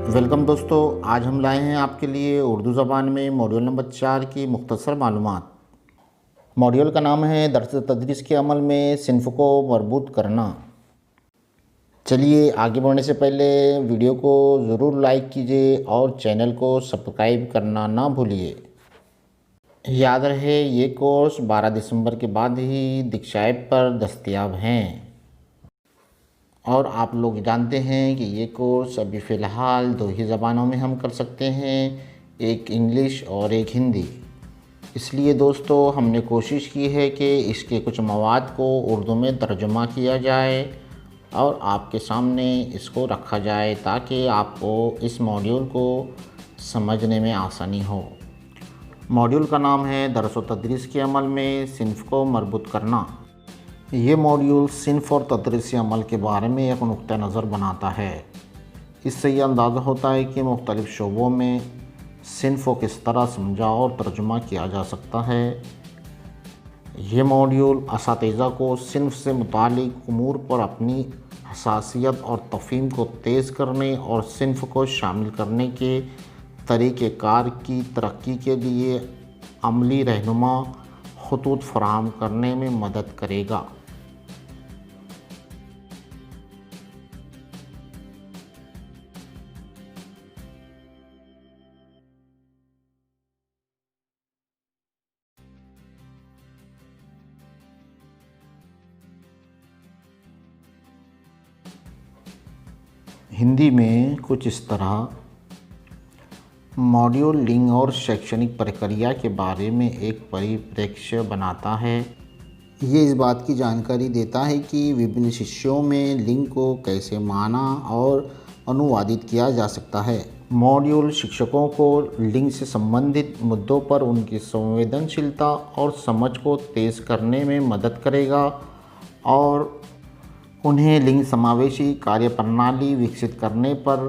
Welcome दोस्तों, आज हम लाए हैं आपके लिए उर्दू ज़बान में मॉड्यूल नंबर 4 की मुख्तसर मालूमात। मॉड्यूल का नाम है दर्स तदरीस के अमल में सिन्फ़ को मरबूत करना। चलिए आगे बढ़ने से पहले वीडियो को ज़रूर लाइक कीजिए और चैनल को सब्सक्राइब करना ना भूलिए। याद रहे ये कोर्स 12 दिसंबर के बाद ही दीक्षा ऐप पर दस्तयाब हैं और आप लोग जानते हैं कि ये कोर्स अभी फ़िलहाल 2 ही ज़बानों में हम कर सकते हैं, एक इंग्लिश और एक हिंदी। इसलिए दोस्तों हमने कोशिश की है कि इसके कुछ मवाद को उर्दू में तर्जुमा किया जाए और आपके सामने इसको रखा जाए ताकि आपको इस मॉड्यूल को समझने में आसानी हो। मॉड्यूल का नाम है दर्स व तदरीस के अमल में सिन्फ़ को मरबूत करना। ये मॉड्यूल सिन्फ़ और तदरीसी अमल के बारे में एक नुक्ता नज़र बनाता है। इससे ये अंदाज़ा होता है कि मुख्तलिफ़ शोबों में सिन्फ़ को किस तरह समझा और तर्जुमा किया जा सकता है। ये मॉड्यूल असातिज़ा को सिन्फ़ से मुतालिक उमूर पर अपनी हसासियत और तफ़हीम को तेज़ करने और सिन्फ़ को शामिल करने के तरीक़ेकार की तरक्की के लिए अमली रहनुमा ख़ुतूत फ़राहम करने में मदद करेगा। हिंदी में कुछ इस तरह मॉड्यूल लिंग और शैक्षणिक प्रक्रिया के बारे में एक परिप्रेक्ष्य बनाता है। ये इस बात की जानकारी देता है कि विभिन्न शिष्यों में लिंग को कैसे माना और अनुवादित किया जा सकता है। मॉड्यूल शिक्षकों को लिंग से संबंधित मुद्दों पर उनकी संवेदनशीलता और समझ को तेज़ करने में मदद करेगा और उन्हें लिंग समावेशी कार्यप्रणाली विकसित करने पर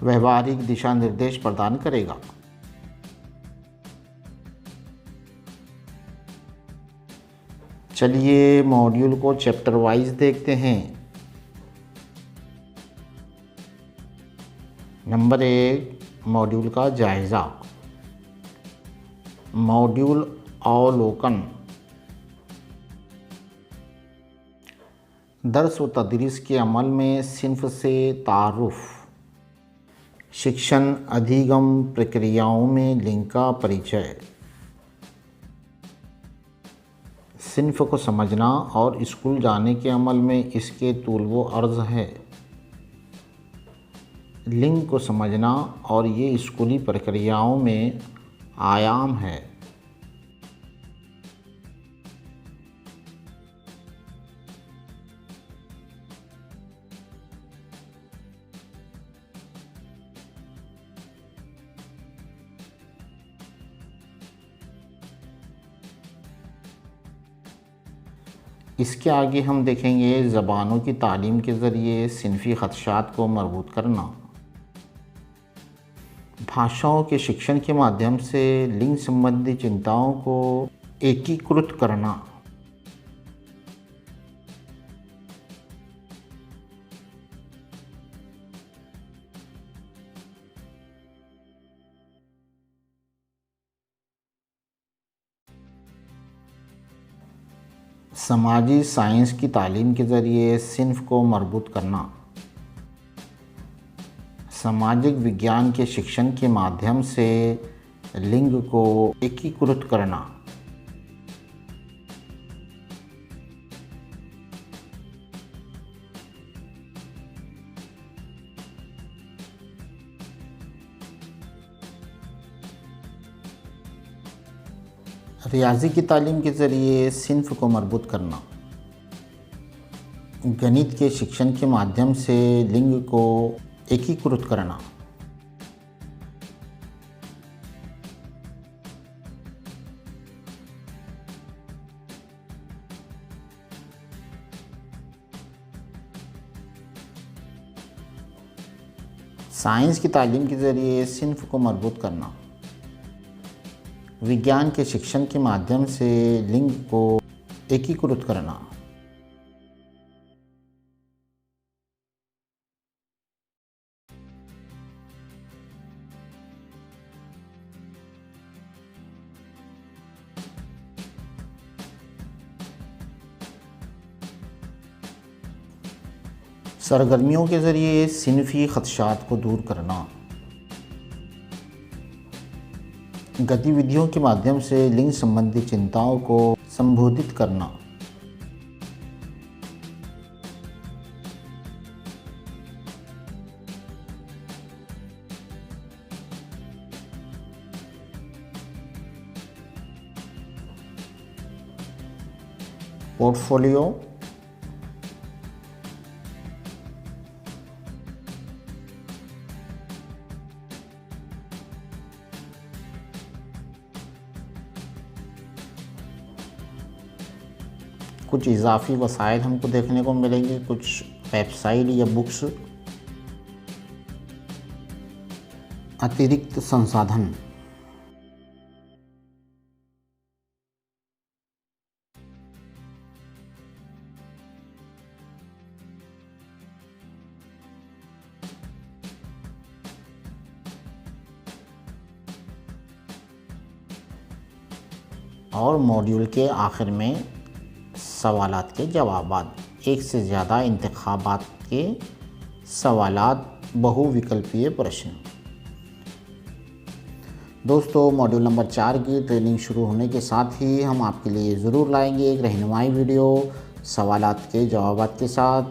व्यावहारिक दिशा निर्देश प्रदान करेगा। चलिए मॉड्यूल को चैप्टर वाइज देखते हैं। नंबर 1, मॉड्यूल का जायज़ा। मॉड्यूल अवलोकन। दर्स व तदरीस के अमल में सिन्फ़ से तारुफ़। शिक्षण अधिगम प्रक्रियाओं में लिंग का परिचय। सिन्फ़ को समझना और स्कूल जाने के अमल में इसके तूल व अर्ज़ है। लिंग को समझना और ये स्कूली प्रक्रियाओं में आयाम है। इसके आगे हम देखेंगे ज़बानों की तालीम के ज़रिए सिन्फ़ी ख़दशात को मरबूत करना। भाषाओं के शिक्षण के माध्यम से लिंग संबंधी चिंताओं को एकीकृत करना। समाजी साइंस की तालीम के ज़रिए सिन्फ़ को मरबूत करना। सामाजिक विज्ञान के शिक्षण के माध्यम से लिंग को एकीकृत करना। रियाजी की तालीम के ज़रिए सिन्फ़ को मरबूत करना। गणित के शिक्षण के माध्यम से लिंग को एकीकृत करना। साइंस की तालीम के ज़रिए सिन्फ़ को मरबूत करना। विज्ञान के शिक्षण के माध्यम से लिंग को एकीकृत करना। सरगर्मियों के ज़रिए सिनफ़ी ख़दशात को दूर करना, गतिविधियों के माध्यम से लिंग संबंधी चिंताओं को संबोधित करना, पोर्टफोलियो, कुछ इजाफ़ी वसाइल हमको देखने को मिलेंगे, कुछ वेबसाइट या बुक्स, अतिरिक्त संसाधन, और मॉड्यूल के आखिर में सवालात के जवाबात, एक से ज़्यादा इंतखाबात के सवालात, बहुविकल्पीय प्रश्न। दोस्तों, मॉड्यूल नंबर 4 की ट्रेनिंग शुरू होने के साथ ही हम आपके लिए ज़रूर लाएंगे एक रहनुमाई वीडियो सवालात के जवाबात के साथ।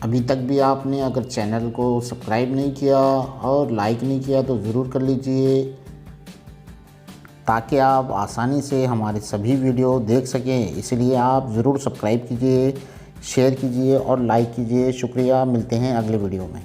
अभी तक भी आपने अगर चैनल को सब्सक्राइब नहीं किया और लाइक नहीं किया तो ज़रूर कर लीजिए, ताकि आप आसानी से हमारे सभी वीडियो देख सकें। इसलिए आप ज़रूर सब्सक्राइब कीजिए, शेयर कीजिए और लाइक कीजिए। शुक्रिया, मिलते हैं अगले वीडियो में।